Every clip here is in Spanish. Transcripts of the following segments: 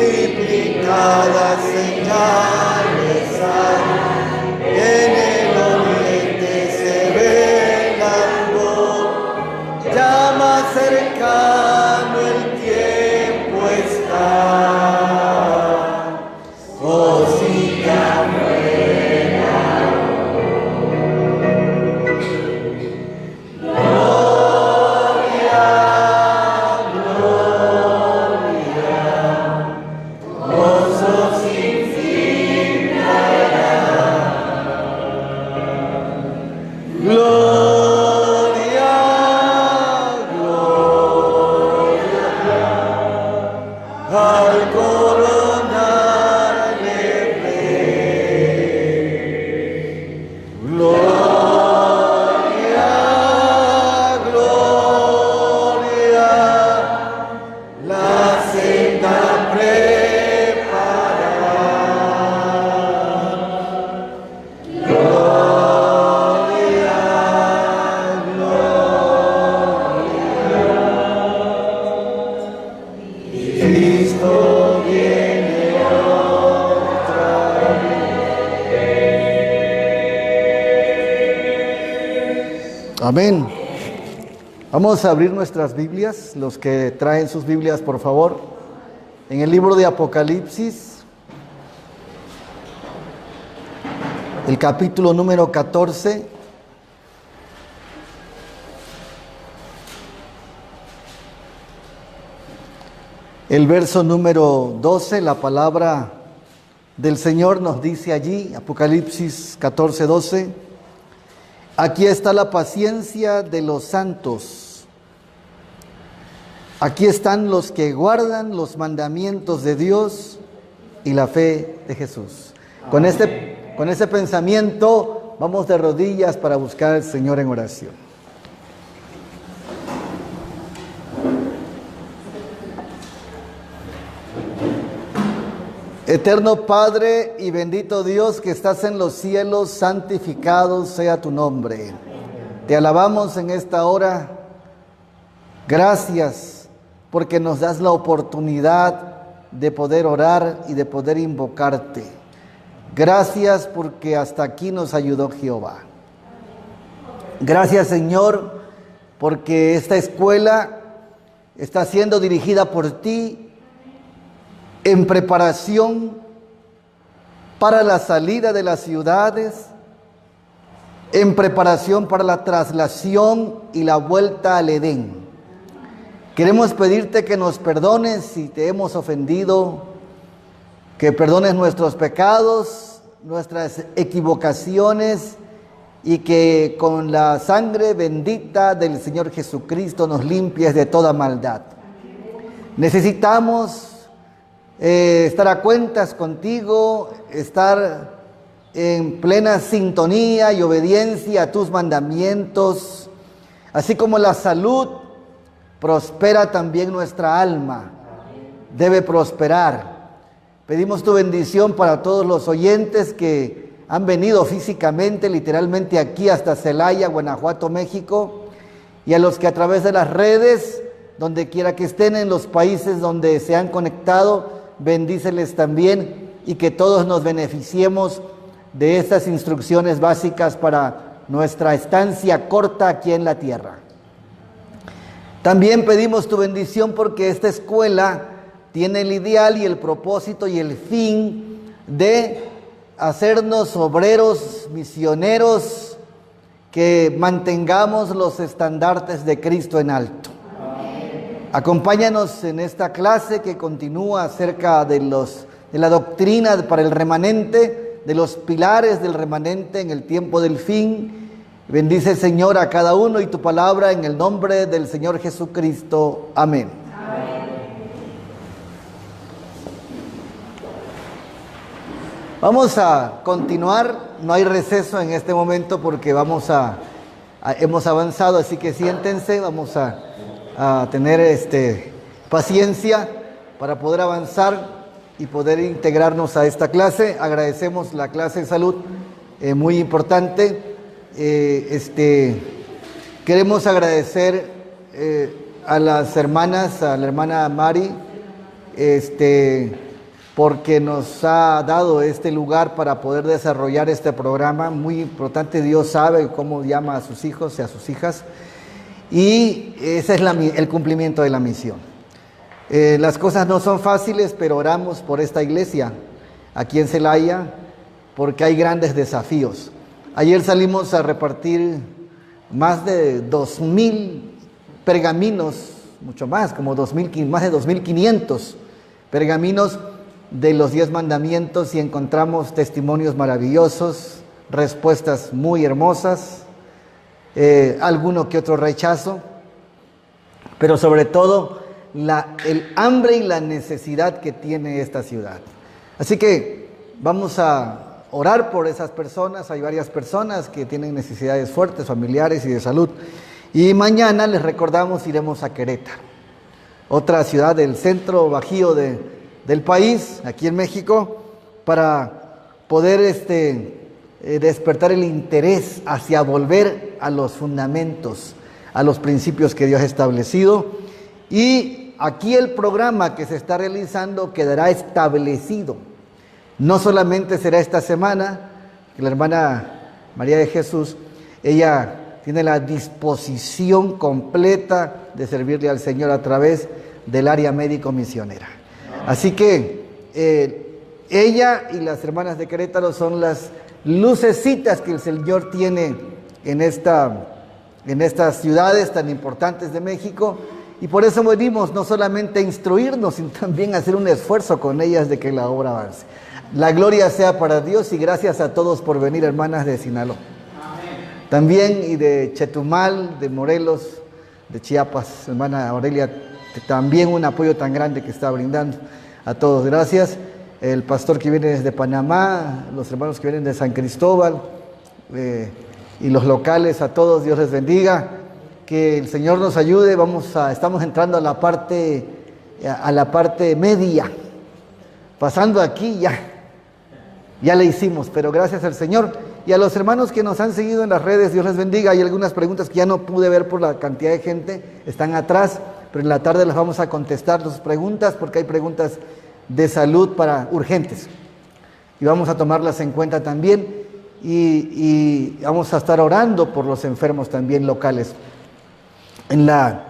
multiplicadas señales hay. En el oriente se ve el árbol, ya más cercano el tiempo está. Oh, si ya fuera gloria, gloria, gozo sin fin traerá. Gloria, gloria, al coronarle rey. Gloria, gloria, la senda preparada. Gloria, Cristo viene otra vez. Amén. Vamos a abrir nuestras Biblias, los que traen sus Biblias, por favor, en el libro de Apocalipsis, el capítulo número 14. El verso número 12, la palabra del Señor nos dice allí, Apocalipsis 14, 12, aquí está la paciencia de los santos, aquí están los que guardan los mandamientos de Dios y la fe de Jesús. Con ese pensamiento vamos de rodillas para buscar al Señor en oración. Eterno Padre y bendito Dios que estás en los cielos, santificado sea tu nombre. Te alabamos en esta hora. Gracias porque nos das la oportunidad de poder orar y de poder invocarte. Gracias porque hasta aquí nos ayudó Jehová. Gracias, Señor, porque esta escuela está siendo dirigida por ti en preparación para la salida de las ciudades, en preparación para la traslación y la vuelta al Edén. Queremos pedirte que nos perdones si te hemos ofendido, que perdones nuestros pecados, nuestras equivocaciones, y que con la sangre bendita del Señor Jesucristo nos limpies de toda maldad. Necesitamos estar a cuentas contigo, estar en plena sintonía y obediencia a tus mandamientos, así como la salud prospera, también nuestra alma debe prosperar. Pedimos tu bendición para todos los oyentes que han venido físicamente, literalmente aquí hasta Celaya, Guanajuato, México, y a los que a través de las redes, donde quiera que estén en los países donde se han conectado, bendíceles también, y que todos nos beneficiemos de estas instrucciones básicas para nuestra estancia corta aquí en la tierra. También pedimos tu bendición porque esta escuela tiene el ideal y el propósito y el fin de hacernos obreros, misioneros, que mantengamos los estandartes de Cristo en alto. Acompáñanos en esta clase que continúa acerca de la doctrina para el remanente, de los pilares del remanente en el tiempo del fin. Bendice, Señor, a cada uno y tu palabra en el nombre del Señor Jesucristo. Amén. Amén. Vamos a continuar, no hay receso en este momento porque hemos avanzado, así que siéntense, vamos a tener paciencia para poder avanzar y poder integrarnos a esta clase. Agradecemos la clase de salud, muy importante. Queremos agradecer a las hermanas, a la hermana Mari, porque nos ha dado este lugar para poder desarrollar este programa. Muy importante, Dios sabe cómo llama a sus hijos y a sus hijas, y ese es el cumplimiento de la misión. Las cosas no son fáciles, pero oramos por esta iglesia aquí en Celaya, porque hay grandes desafíos. Ayer salimos a repartir más de 2,000 pergaminos, mucho más, como más de 2,500 pergaminos de los 10 mandamientos, y encontramos testimonios maravillosos, respuestas muy hermosas, alguno que otro rechazo, pero sobre todo el hambre y la necesidad que tiene esta ciudad. Así que vamos a orar por esas personas. Hay varias personas que tienen necesidades fuertes, familiares y de salud. Y mañana, les recordamos, iremos a Querétaro, otra ciudad del centro bajío del país, aquí en México, para poder despertar el interés hacia volver a los fundamentos, a los principios que Dios ha establecido. Y aquí el programa que se está realizando quedará establecido. No solamente será esta semana, que la hermana María de Jesús, ella tiene la disposición completa de servirle al Señor a través del área médico-misionera. Así que ella y las hermanas de Querétaro son las lucecitas que el Señor tiene en estas ciudades tan importantes de México, y por eso venimos no solamente a instruirnos, sino también a hacer un esfuerzo con ellas de que la obra avance. La gloria sea para Dios, y gracias a todos por venir, hermanas de Sinaloa. También, y de Chetumal, de Morelos, de Chiapas, hermana Aurelia, también un apoyo tan grande que está brindando a todos. Gracias. El pastor que viene desde Panamá, los hermanos que vienen de San Cristóbal, y los locales, a todos, Dios les bendiga. Que el Señor nos ayude. Estamos entrando a la parte media. Pasando aquí ya le hicimos, pero gracias al Señor. Y a los hermanos que nos han seguido en las redes, Dios les bendiga. Hay algunas preguntas que ya no pude ver por la cantidad de gente, están atrás, pero en la tarde las vamos a contestar sus preguntas, porque hay preguntas de salud urgentes, y vamos a tomarlas en cuenta también, y vamos a estar orando por los enfermos también locales. En la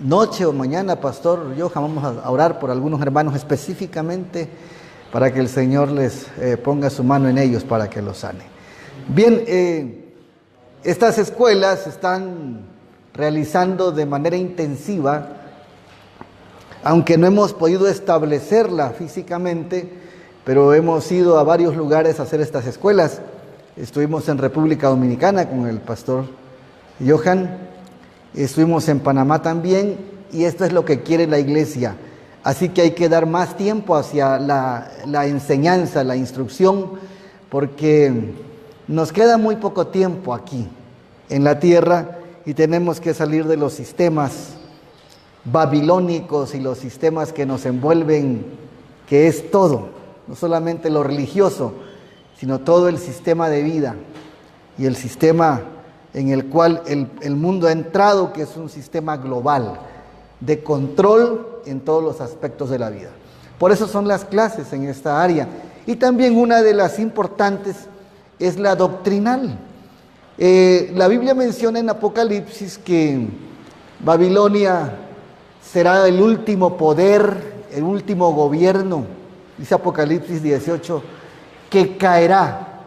noche o mañana, Pastor Johan, vamos a orar por algunos hermanos específicamente, para que el Señor les ponga su mano en ellos para que los sane. Bien, estas escuelas están realizando de manera intensiva, aunque no hemos podido establecerla físicamente, pero hemos ido a varios lugares a hacer estas escuelas. Estuvimos en República Dominicana con el Pastor Johan, estuvimos en Panamá también, y esto es lo que quiere la iglesia. Así que hay que dar más tiempo hacia la enseñanza, la instrucción, porque nos queda muy poco tiempo aquí en la tierra, y tenemos que salir de los sistemas babilónicos y los sistemas que nos envuelven, que es todo, no solamente lo religioso, sino todo el sistema de vida y el sistema en el cual el mundo ha entrado, que es un sistema global de control en todos los aspectos de la vida. Por eso son las clases en esta área. Y también una de las importantes es la doctrinal. La Biblia menciona en Apocalipsis que Babilonia será el último poder, el último gobierno, dice Apocalipsis 18, que caerá.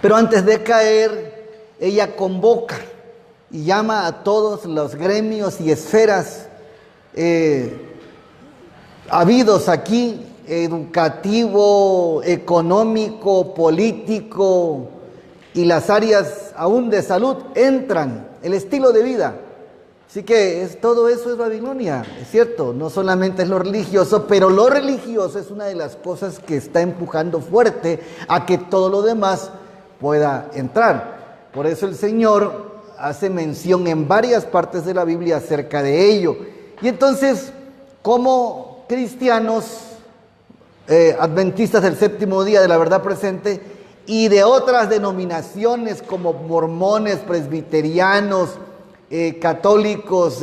Pero antes de caer, ella convoca y llama a todos los gremios y esferas habidos aquí, educativo, económico, político, y las áreas aún de salud entran, el estilo de vida. Así que todo eso es Babilonia, es cierto, no solamente es lo religioso, pero lo religioso es una de las cosas que está empujando fuerte a que todo lo demás pueda entrar. Por eso el Señor hace mención en varias partes de la Biblia acerca de ello. Y entonces, como cristianos, adventistas del séptimo día de la verdad presente, y de otras denominaciones como mormones, presbiterianos, católicos,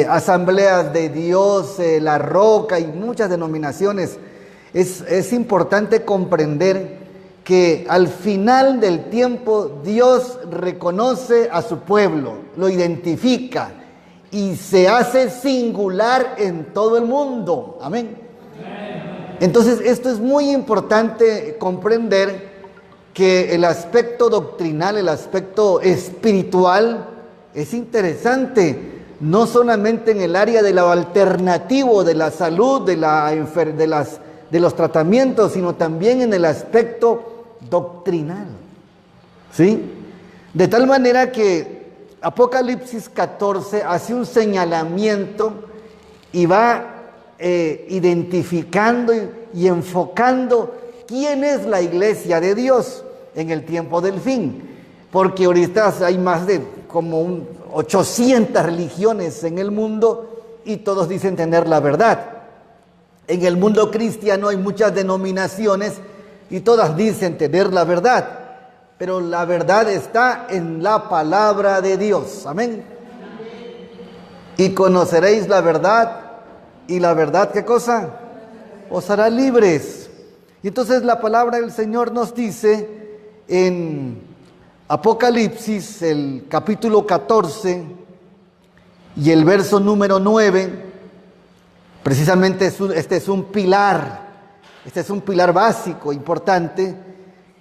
Asambleas de Dios, La Roca y muchas denominaciones. Es importante comprender que al final del tiempo Dios reconoce a su pueblo, lo identifica y se hace singular en todo el mundo. Amén. Entonces esto es muy importante comprender, que el aspecto doctrinal, el aspecto espiritual es interesante, no solamente en el área de lo alternativo, de la salud, de los tratamientos, sino también en el aspecto doctrinal, ¿sí? De tal manera que Apocalipsis 14 hace un señalamiento y va identificando y enfocando quién es la iglesia de Dios en el tiempo del fin, porque ahorita hay más de como 800 religiones en el mundo y todos dicen tener la verdad. En el mundo cristiano hay muchas denominaciones y todas dicen tener la verdad, pero la verdad está en la palabra de Dios. Amén. Y conoceréis la verdad, y la verdad, ¿qué cosa? Os hará libres. Y entonces la palabra del Señor nos dice en Apocalipsis, el capítulo 14 y el verso número 9, precisamente este es un pilar básico, importante,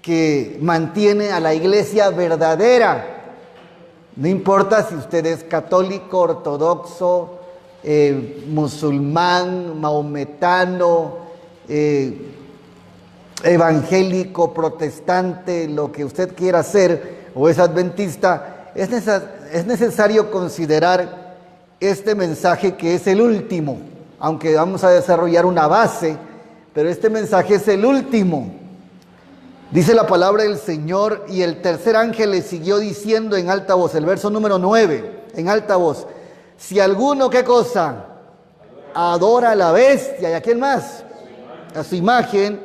que mantiene a la iglesia verdadera. No importa si usted es católico, ortodoxo, musulmán, maometano, evangélico, protestante, lo que usted quiera ser, o es adventista, es necesario considerar este mensaje, que es el último, aunque vamos a desarrollar una base, pero este mensaje es el último. Dice la palabra del Señor: y el tercer ángel le siguió diciendo en alta voz, el verso número 9, en alta voz: si alguno, ¿qué cosa? Adora a la bestia, ¿y a quién más? A su imagen,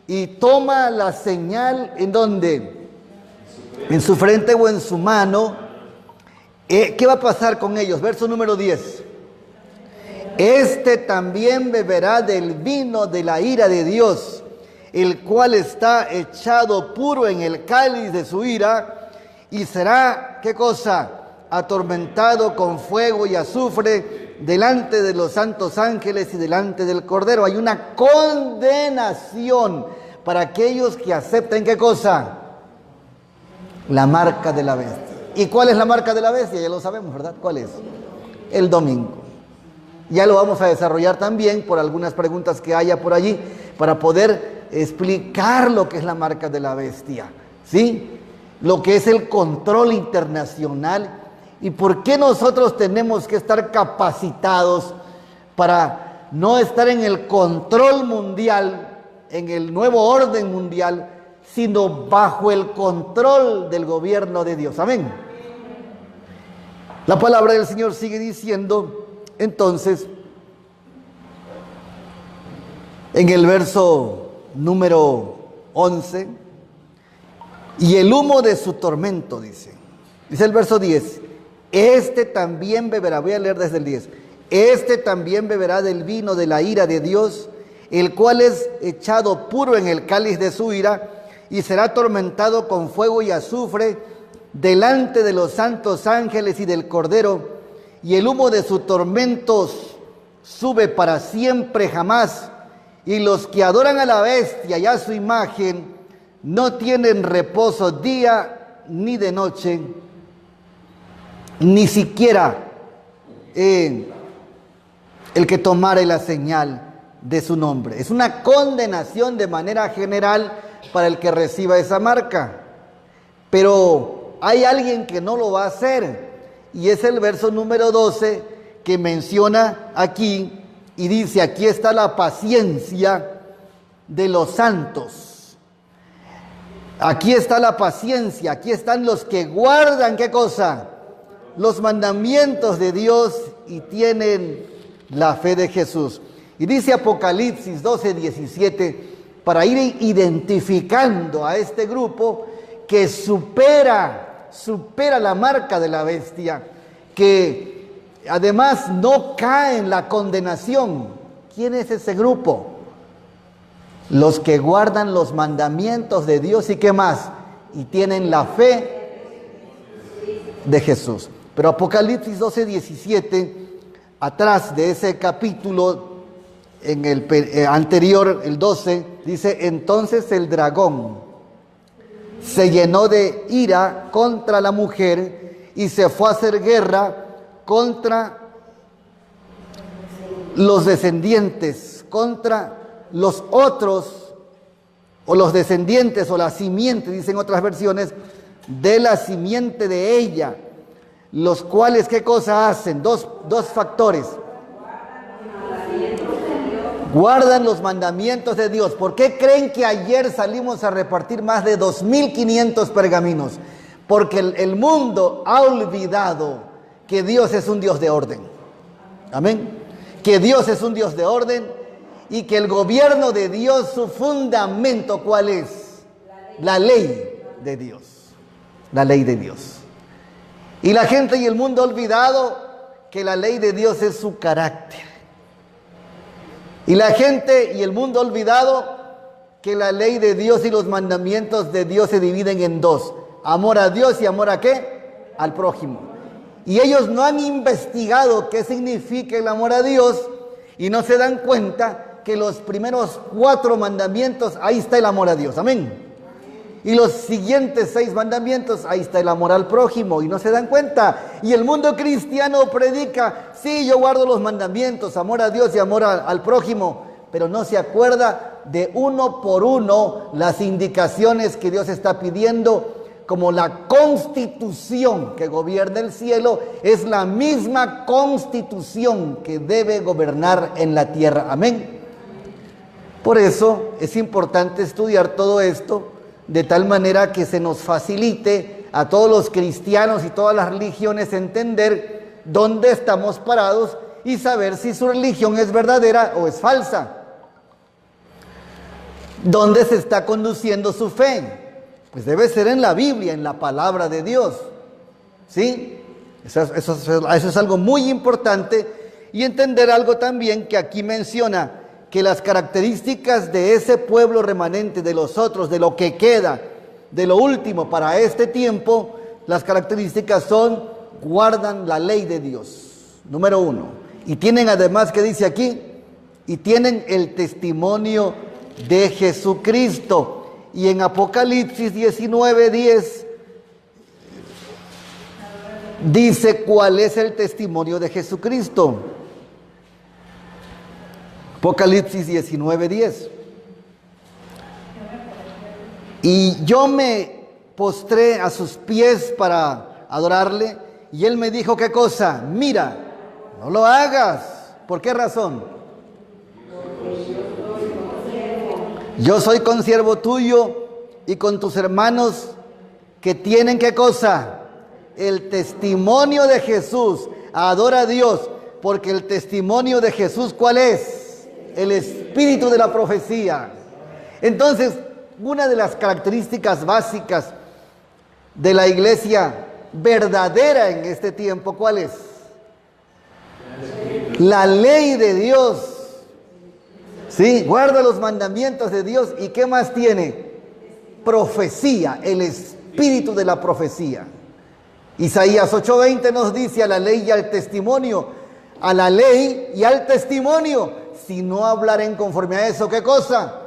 y toma la señal, ¿en dónde? En su frente o en su mano. ¿Qué va a pasar con ellos? Verso número 10. Este también beberá del vino de la ira de Dios, el cual está echado puro en el cáliz de su ira, y será, ¿qué cosa? Atormentado con fuego y azufre delante de los santos ángeles y delante del Cordero. Hay una condenación para aquellos que acepten, ¿qué cosa? La marca de la bestia. ¿Y cuál es la marca de la bestia? Ya lo sabemos, ¿verdad? ¿Cuál es? El domingo. Ya lo vamos a desarrollar también por algunas preguntas que haya por allí, para poder explicar lo que es la marca de la bestia, ¿sí? Lo que es el control internacional y por qué nosotros tenemos que estar capacitados para no estar en el control mundial, en el nuevo orden mundial, sino bajo el control del gobierno de Dios. Amén. La palabra del Señor sigue diciendo, entonces, en el verso número 11, y el humo de su tormento, dice el verso 10, este también beberá, voy a leer desde el 10, este también beberá del vino de la ira de Dios, el cual es echado puro en el cáliz de su ira, y será atormentado con fuego y azufre delante de los santos ángeles y del Cordero, y el humo de su tormento sube para siempre jamás, y los que adoran a la bestia y a su imagen no tienen reposo día ni de noche, ni siquiera el que tomare la señal de su nombre. Es una condenación de manera general para el que reciba esa marca, pero hay alguien que no lo va a hacer, y es el verso número 12 que menciona aquí, y dice: aquí está la paciencia de los santos. Aquí está la paciencia, aquí están los que guardan, ¿qué cosa? Los mandamientos de Dios y tienen la fe de Jesús. Y dice Apocalipsis 12:17, para ir identificando a este grupo que supera la marca de la bestia, que además no cae en la condenación. ¿Quién es ese grupo? Los que guardan los mandamientos de Dios y qué más, y tienen la fe de Jesús. Pero Apocalipsis 12:17, atrás de ese capítulo, en el anterior, el 12, dice: entonces el dragón se llenó de ira contra la mujer y se fue a hacer guerra contra los descendientes, contra los otros, o los descendientes, o la simiente, dicen otras versiones, de la simiente de ella, los cuales, ¿qué cosa hacen? Dos factores. Guardan los mandamientos de Dios. ¿Por qué creen que ayer salimos a repartir más de 2.500 pergaminos? Porque el mundo ha olvidado que Dios es un Dios de orden. Amén. Que Dios es un Dios de orden y que el gobierno de Dios, su fundamento, ¿cuál es? La ley de Dios. La ley de Dios. Y la gente y el mundo ha olvidado que la ley de Dios es su carácter. Y la gente y el mundo ha olvidado que la ley de Dios y los mandamientos de Dios se dividen en dos: amor a Dios y amor a ¿qué? Al prójimo. Y ellos no han investigado qué significa el amor a Dios y no se dan cuenta que los primeros 4 mandamientos, ahí está el amor a Dios. Amén. Y los siguientes 6 mandamientos, ahí está el amor al prójimo, y no se dan cuenta. Y el mundo cristiano predica: sí, yo guardo los mandamientos, amor a Dios y amor al prójimo, pero no se acuerda de uno por uno las indicaciones que Dios está pidiendo, como la constitución que gobierna el cielo es la misma constitución que debe gobernar en la tierra. Amén. Por eso es importante estudiar todo esto, de tal manera que se nos facilite a todos los cristianos y todas las religiones entender dónde estamos parados y saber si su religión es verdadera o es falsa. ¿Dónde se está conduciendo su fe? Pues debe ser en la Biblia, en la palabra de Dios. ¿Sí? Eso es algo muy importante. Y entender algo también que aquí menciona, que las características de ese pueblo remanente, de los otros, de lo que queda, de lo último para este tiempo, las características son: guardan la ley de Dios, número 1. Y tienen además, ¿qué dice aquí? Y tienen el testimonio de Jesucristo. Y en Apocalipsis 19:10 dice cuál es el testimonio de Jesucristo. Apocalipsis 19:10. Y yo me postré a sus pies para adorarle, y él me dijo: ¿qué cosa? Mira, no lo hagas. ¿Por qué razón? Yo soy consiervo tuyo y con tus hermanos que tienen ¿qué cosa? El testimonio de Jesús. Adora a Dios, porque el testimonio de Jesús, ¿cuál es? El espíritu de la profecía. Entonces, una de las características básicas de la iglesia verdadera en este tiempo, ¿cuál es? La ley de Dios. ¿Sí? Guarda los mandamientos de Dios. ¿Y qué más tiene? Profecía, el espíritu de la profecía. Isaías 8:20 nos dice: a la ley y al testimonio. A la ley y al testimonio. Si no hablaren conforme a eso, ¿qué cosa?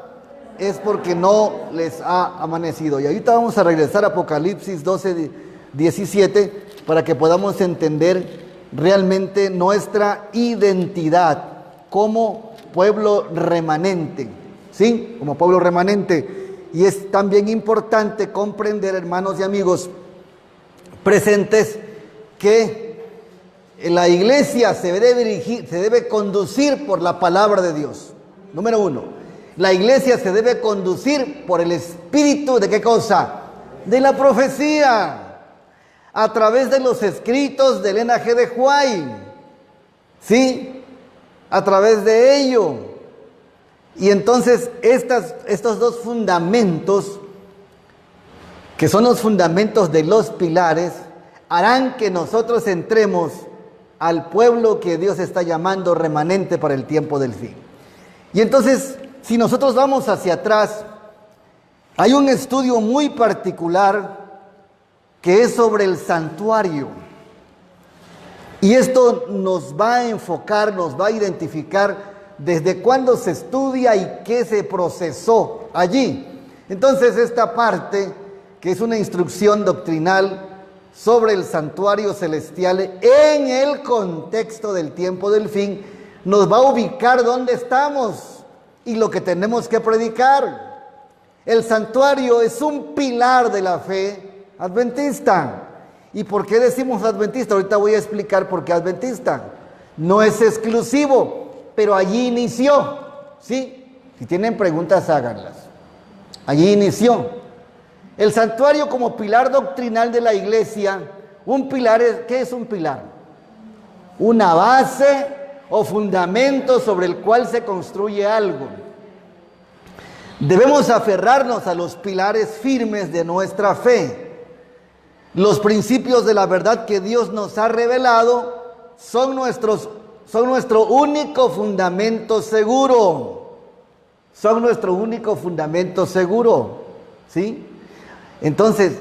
Es porque no les ha amanecido. Y ahorita vamos a regresar a Apocalipsis 12:17 para que podamos entender realmente nuestra identidad como pueblo remanente. ¿Sí? Como pueblo remanente. Y es también importante comprender, hermanos y amigos presentes, que la iglesia se debe conducir por la palabra de Dios. Número 1. La iglesia se debe conducir por el espíritu de ¿qué cosa? De la profecía. A través de los escritos de Elena G. de White. ¿Sí? A través de ello. Y entonces estos 2 fundamentos, que son los fundamentos de los pilares, harán que nosotros entremos al pueblo que Dios está llamando remanente para el tiempo del fin. Y entonces, si nosotros vamos hacia atrás, hay un estudio muy particular que es sobre el santuario. Y esto nos va a enfocar, nos va a identificar desde cuándo se estudia y qué se procesó allí. Entonces, esta parte, que es una instrucción doctrinal sobre el santuario celestial en el contexto del tiempo del fin, nos va a ubicar dónde estamos y lo que tenemos que predicar. El santuario es un pilar de la fe adventista. ¿Y por qué decimos adventista? Ahorita voy a explicar por qué adventista. No es exclusivo, pero allí inició, ¿sí? Si tienen preguntas, háganlas. Allí inició. El santuario como pilar doctrinal de la iglesia, un pilar, ¿qué es un pilar? Una base o fundamento sobre el cual se construye algo. Debemos aferrarnos a los pilares firmes de nuestra fe. Los principios de la verdad que Dios nos ha revelado son nuestro único fundamento seguro. Son nuestro único fundamento seguro, ¿sí? Entonces,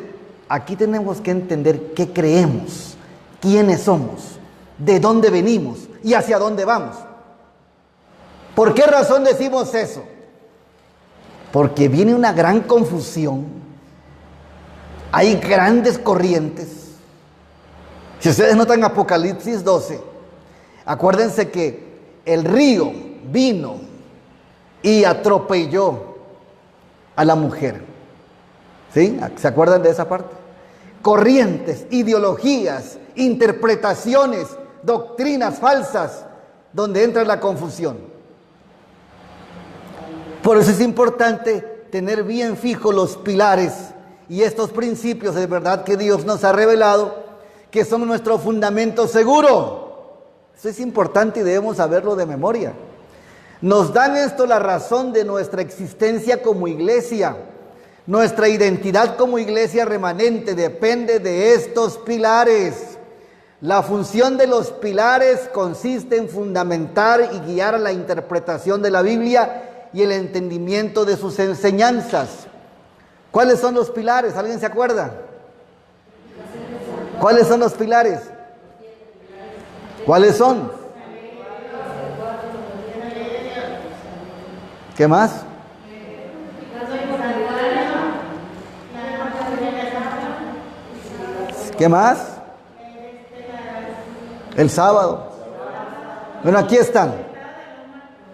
aquí tenemos que entender qué creemos, quiénes somos, de dónde venimos y hacia dónde vamos. ¿Por qué razón decimos eso? Porque viene una gran confusión. Hay grandes corrientes. Si ustedes notan Apocalipsis 12, acuérdense que el río vino y atropelló a la mujer. ¿Sí? ¿Se acuerdan de esa parte? Corrientes, ideologías, interpretaciones, doctrinas falsas, donde entra la confusión. Por eso es importante tener bien fijos los pilares y estos principios de verdad que Dios nos ha revelado, que son nuestro fundamento seguro. Eso es importante y debemos saberlo de memoria. Nos dan esto la razón de nuestra existencia como iglesia. Nuestra identidad como iglesia remanente depende de estos pilares. La función de los pilares consiste en fundamentar y guiar la interpretación de la Biblia y el entendimiento de sus enseñanzas. ¿Cuáles son los pilares? ¿Alguien se acuerda? ¿Cuáles son los pilares? ¿Cuáles son? ¿Qué más? ¿Qué más? El sábado. Bueno, aquí están.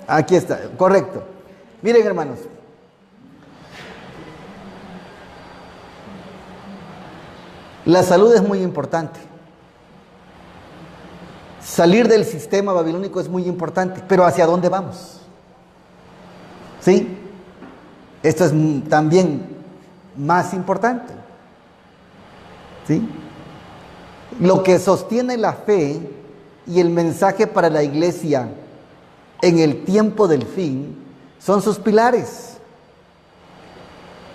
Aquí está, correcto. Miren, hermanos. La salud es muy importante. Salir del sistema babilónico es muy importante, pero ¿hacia dónde vamos? ¿Sí? Esto es también más importante. ¿Sí? Lo que sostiene la fe y el mensaje para la iglesia en el tiempo del fin son sus pilares.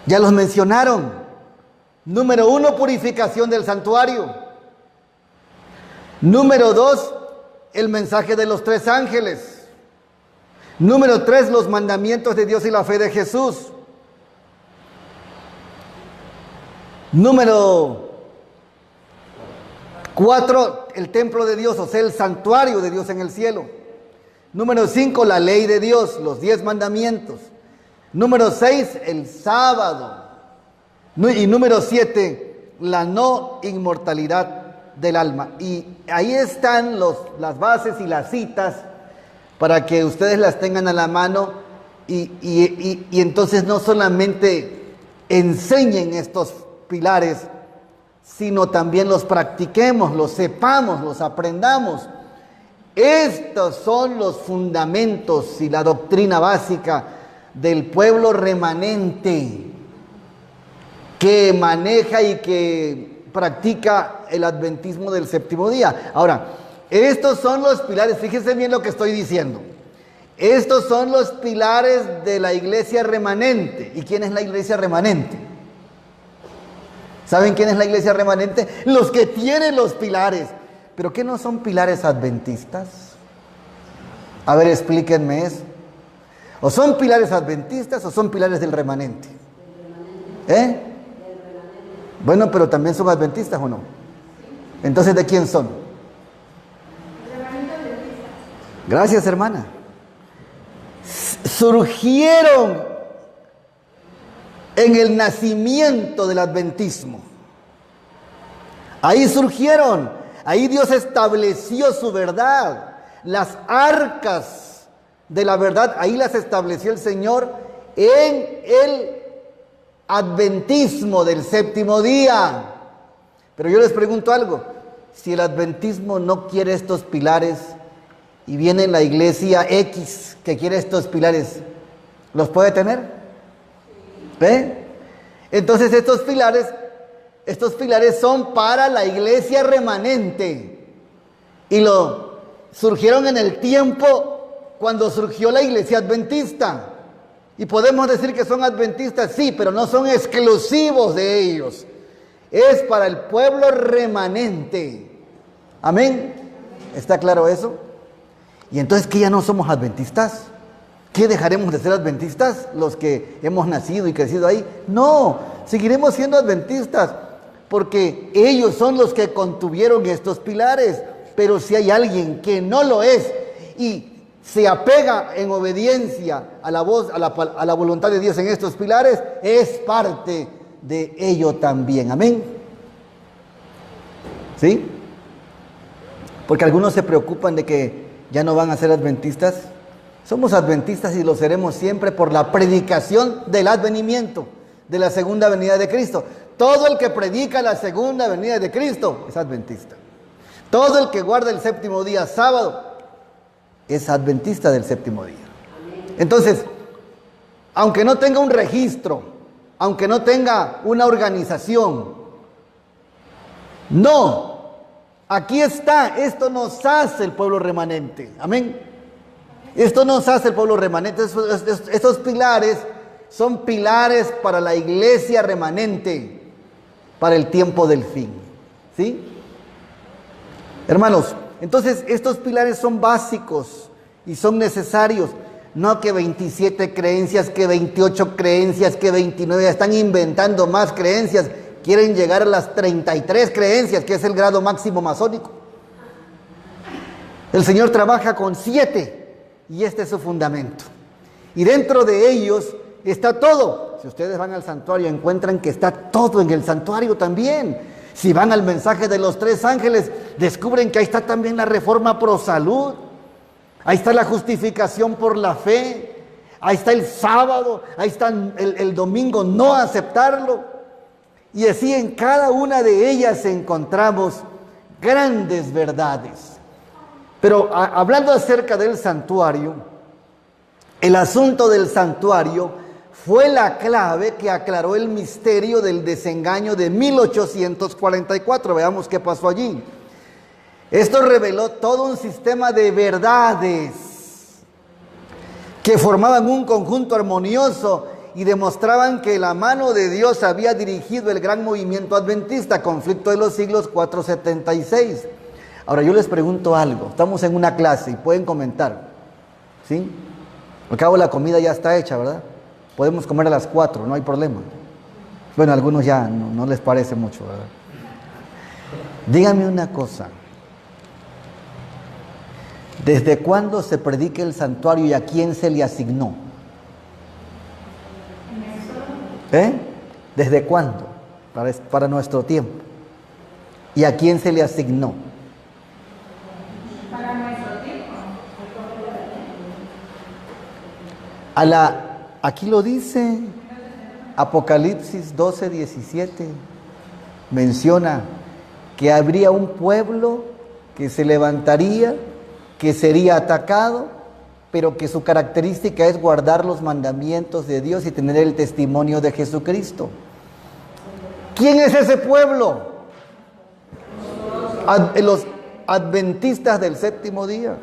Ya los mencionaron. Número 1, purificación del santuario. Número 2, el mensaje de los 3 ángeles. Número 3, los mandamientos de Dios y la fe de Jesús. Número 4, el templo de Dios, o sea, el santuario de Dios en el cielo. Número 5, la ley de Dios, los 10 mandamientos. Número 6, el sábado. Y número 7, la no inmortalidad del alma. Y ahí están las bases y las citas para que ustedes las tengan a la mano y entonces no solamente enseñen estos pilares, sino también los practiquemos, los sepamos, los aprendamos. Estos son los fundamentos y la doctrina básica del pueblo remanente que maneja y que practica el adventismo del séptimo día. Ahora, estos son los pilares, fíjense bien lo que estoy diciendo. Estos son los pilares de la iglesia remanente. ¿Y quién es la iglesia remanente? ¿Saben quién es la iglesia remanente? Los que tienen los pilares. ¿pero qué no son pilares adventistas? A ver, explíquenme eso. ¿O son pilares adventistas o son pilares del remanente? ¿Eh? Bueno, pero también son adventistas, ¿o no? Entonces, ¿de quién son? Gracias, hermana. Surgieron en el nacimiento del adventismo. Ahí surgieron. Ahí Dios estableció su verdad. Las arcas de la verdad, ahí las estableció el Señor en el adventismo del séptimo día. Pero yo les pregunto algo: si el adventismo no quiere estos pilares y viene la iglesia X que quiere estos pilares, ¿los puede tener? ¿Ve? Entonces estos pilares son para la iglesia remanente y surgieron en el tiempo cuando surgió la iglesia adventista. Y podemos decir que son adventistas, sí, pero no son exclusivos de ellos. Es para el pueblo remanente. Amén. ¿Está claro eso? Y entonces, ¿qué ya no somos adventistas? ¿Qué dejaremos de ser adventistas los que hemos nacido y crecido ahí? No, seguiremos siendo adventistas porque ellos son los que contuvieron estos pilares. Pero si hay alguien que no lo es y se apega en obediencia a la voz, a la voluntad de Dios en estos pilares, es parte de ello también. Amén. ¿Sí? Porque algunos se preocupan de que ya no van a ser adventistas. Somos adventistas y lo seremos siempre por la predicación del advenimiento, de la segunda venida de Cristo. Todo el que predica la segunda venida de Cristo es adventista. Todo el que guarda el séptimo día sábado es adventista del séptimo día. Entonces, aunque no tenga un registro, aunque no tenga una organización, no, aquí está, esto nos hace el pueblo remanente. Amén. Esto nos hace el pueblo remanente. Estos pilares son pilares para la iglesia remanente, para el tiempo del fin. ¿Sí? Hermanos, entonces estos pilares son básicos y son necesarios. No que 27 creencias, que 28 creencias, que 29, están inventando más creencias. Quieren llegar a las 33 creencias, que es el grado máximo masónico. El Señor trabaja con 7 y este es su fundamento. Y dentro de ellos está todo. Si ustedes van al santuario, encuentran que está todo en el santuario también. Si van al mensaje de los 3 ángeles, descubren que ahí está también la reforma pro salud. Ahí está la justificación por la fe. Ahí está el sábado. Ahí está el domingo, no aceptarlo. Y así en cada una de ellas encontramos grandes verdades. Pero hablando acerca del santuario, el asunto del santuario fue la clave que aclaró el misterio del desengaño de 1844. Veamos qué pasó allí. Esto reveló todo un sistema de verdades que formaban un conjunto armonioso y demostraban que la mano de Dios había dirigido el gran movimiento adventista, conflicto de los siglos 476. Ahora yo les pregunto algo, estamos en una clase y pueden comentar, ¿sí? Al cabo la comida ya está hecha, ¿verdad? Podemos comer a las 4, no hay problema. Bueno, a algunos ya no les parece mucho, ¿verdad? Díganme una cosa. ¿Desde cuándo se predica el santuario y a quién se le asignó? ¿Desde cuándo? Para nuestro tiempo. ¿Y a quién se le asignó? Para nuestro tiempo. Aquí lo dice Apocalipsis 12:17. Menciona que habría un pueblo que se levantaría, que sería atacado, pero que su característica es guardar los mandamientos de Dios y tener el testimonio de Jesucristo. ¿Quién es ese pueblo? Los adventistas del séptimo día.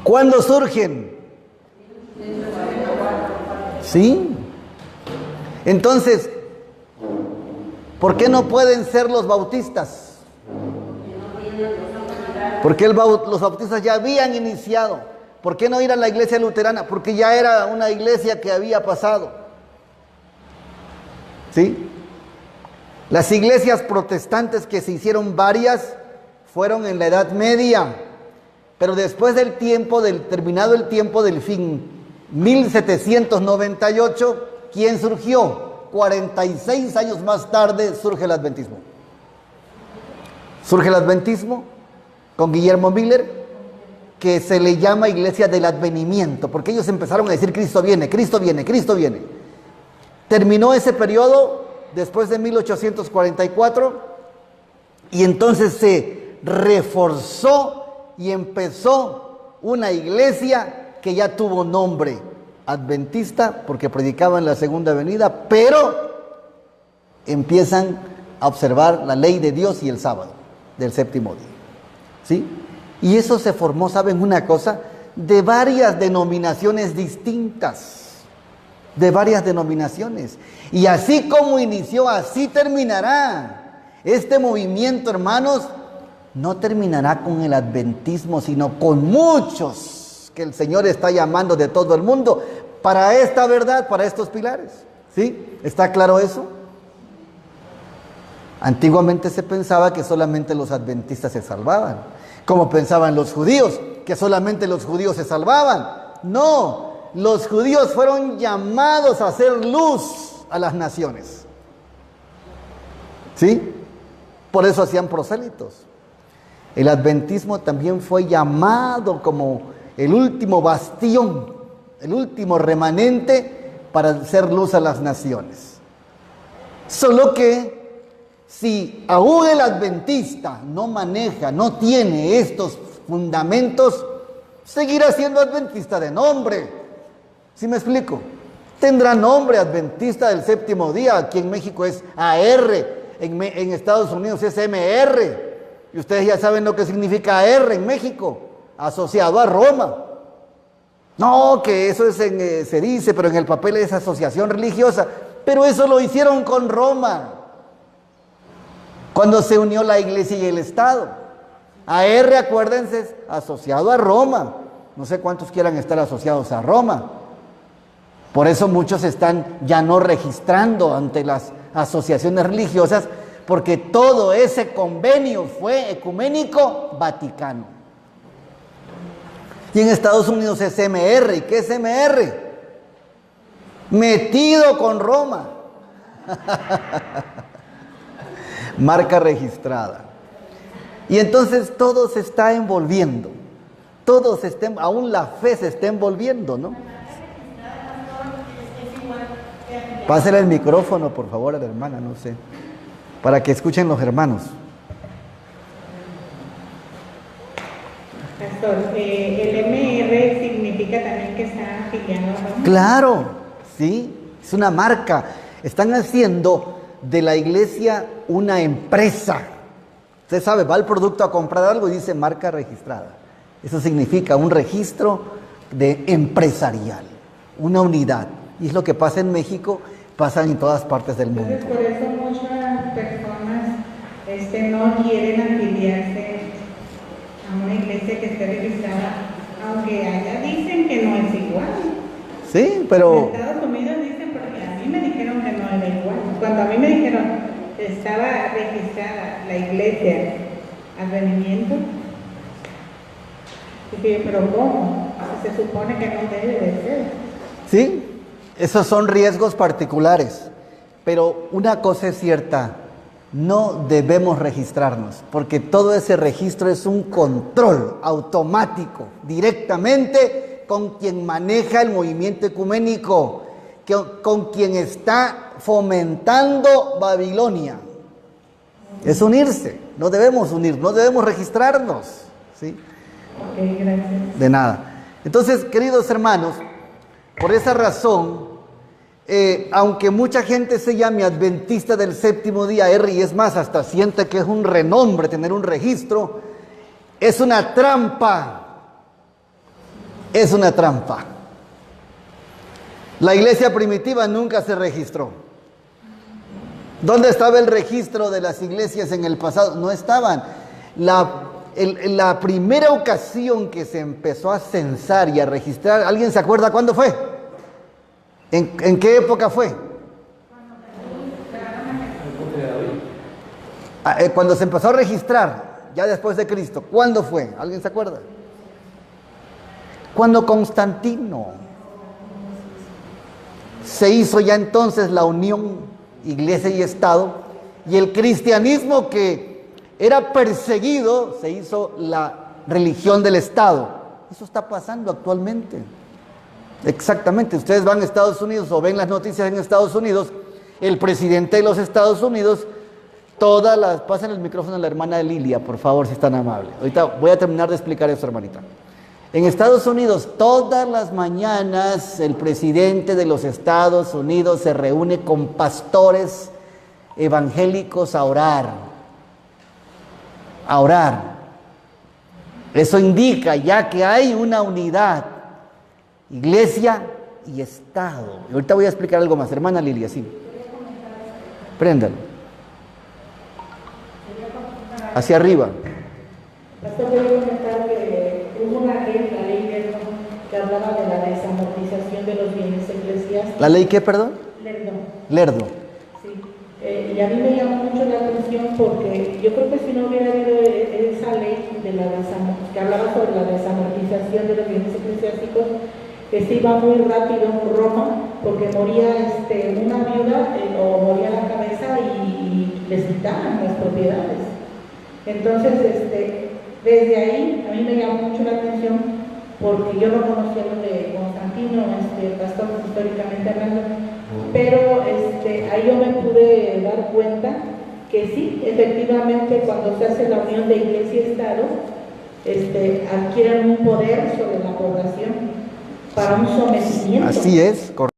¿Cuándo surgen? ¿Sí? Entonces, ¿por qué no pueden ser los bautistas? Porque los bautistas ya habían iniciado. ¿Por qué no ir a la iglesia luterana? Porque ya era una iglesia que había pasado. ¿Sí? Las iglesias protestantes, que se hicieron varias, fueron en la Edad Media. Pero después del tiempo, terminado el tiempo del fin, 1798, ¿quién surgió? 46 años más tarde surge el adventismo. Surge el adventismo con Guillermo Miller, que se le llama Iglesia del Advenimiento, porque ellos empezaron a decir: Cristo viene, Cristo viene, Cristo viene. Terminó ese periodo después de 1844 y entonces se reforzó y empezó una iglesia que ya tuvo nombre: adventista, porque predicaban la segunda venida, pero empiezan a observar la ley de Dios y el sábado del séptimo día. ¿Sí? Y eso se formó, ¿saben una cosa? De varias denominaciones distintas. De varias denominaciones. Y así como inició, así terminará. Este movimiento, hermanos, no terminará con el adventismo, sino con muchos que el Señor está llamando de todo el mundo para esta verdad, para estos pilares. ¿Sí? ¿Está claro eso? Antiguamente se pensaba que solamente los adventistas se salvaban, como pensaban los judíos, que solamente los judíos se salvaban. No, los judíos fueron llamados a hacer luz a las naciones. ¿Sí? Por eso hacían prosélitos. El adventismo también fue llamado como el último bastión, el último remanente para hacer luz a las naciones. Solo que si aún el adventista no maneja, no tiene estos fundamentos, seguirá siendo adventista de nombre. ¿Sí me explico? Tendrá nombre adventista del séptimo día. Aquí en México es AR, en Estados Unidos es MR. Y ustedes ya saben lo que significa AR en México, asociado a Roma. No, que eso es se dice, pero en el papel es asociación religiosa. Pero eso lo hicieron con Roma, cuando se unió la iglesia y el Estado. AR, acuérdense, es asociado a Roma. No sé cuántos quieran estar asociados a Roma. Por eso muchos están ya no registrando ante las asociaciones religiosas, porque todo ese convenio fue ecuménico vaticano. Y en Estados Unidos es MR. ¿Y qué es MR? Metido con Roma. Marca registrada. Y entonces todo se está envolviendo. Aún la fe se está envolviendo, ¿no? Pásale el micrófono, por favor, a la hermana, no sé, para que escuchen los hermanos. Pastor, el MR significa también que está afiliado a Roma. Claro, sí, es una marca. Están haciendo de la iglesia una empresa. Usted sabe, va el producto a comprar algo y dice marca registrada. Eso significa un registro empresarial, una unidad. Y es lo que pasa en México, pasa en todas partes del mundo. Entonces, por eso muchas personas no quieren afiliarse a una iglesia que esté registrada, aunque allá dicen que no es igual. Sí, pero... En Estados Unidos dicen, porque a mí me dijeron que no era igual. Cuando a mí me dijeron que estaba registrada la iglesia Advenimiento, dije, pero ¿cómo? Se supone que no debe de ser. Sí, esos son riesgos particulares, pero una cosa es cierta: no debemos registrarnos, porque todo ese registro es un control automático, directamente con quien maneja el movimiento ecuménico, con quien está fomentando Babilonia. Es unirse, no debemos unir, no debemos registrarnos, ¿sí? Ok, gracias. De nada. Entonces, queridos hermanos, por esa razón, aunque mucha gente se llame adventista del séptimo día, y es más, hasta siente que es un renombre tener un registro, es una trampa. Es una trampa. La iglesia primitiva nunca se registró. ¿Dónde estaba el registro de las iglesias en el pasado? No estaban. la primera ocasión que se empezó a censar y a registrar, ¿alguien se acuerda cuándo fue? ¿En qué época fue? Cuando se empezó a registrar, ya después de Cristo. ¿Cuándo fue? ¿Alguien se acuerda? Cuando Constantino se hizo ya entonces la unión iglesia y Estado, y el cristianismo que era perseguido se hizo la religión del Estado. Eso está pasando actualmente. Exactamente, ustedes van a Estados Unidos o ven las noticias en Estados Unidos, el presidente de los Estados Unidos, pasen el micrófono a la hermana Lilia, por favor, si es tan amable. Ahorita voy a terminar de explicar eso, hermanita. En Estados Unidos, todas las mañanas, el presidente de los Estados Unidos se reúne con pastores evangélicos a orar. A orar. Eso indica ya que hay una unidad, iglesia y Estado. Y ahorita voy a explicar algo más, hermana Lilia, sí. Préndalo. Hacia arriba. Pastor, voy a comentar que hubo una ley, la ley Lerdo, que hablaba de la desamortización de los bienes eclesiásticos. ¿La ley qué, perdón? Lerdo. Lerdo. Sí. Y a mí me llamó mucho la atención porque yo creo que si no hubiera habido esa ley de que hablaba sobre la desamortización de los bienes eclesiásticos, que se iba muy rápido en Roma, porque moría una viuda o moría la cabeza y les quitaban las propiedades. Entonces, desde ahí a mí me llamó mucho la atención porque yo no conocía lo de Constantino, pastor, históricamente hablando, pero ahí yo me pude dar cuenta que sí, efectivamente, cuando se hace la unión de iglesia y Estado, adquieren un poder sobre la población para un sometimiento. Así es, correcto.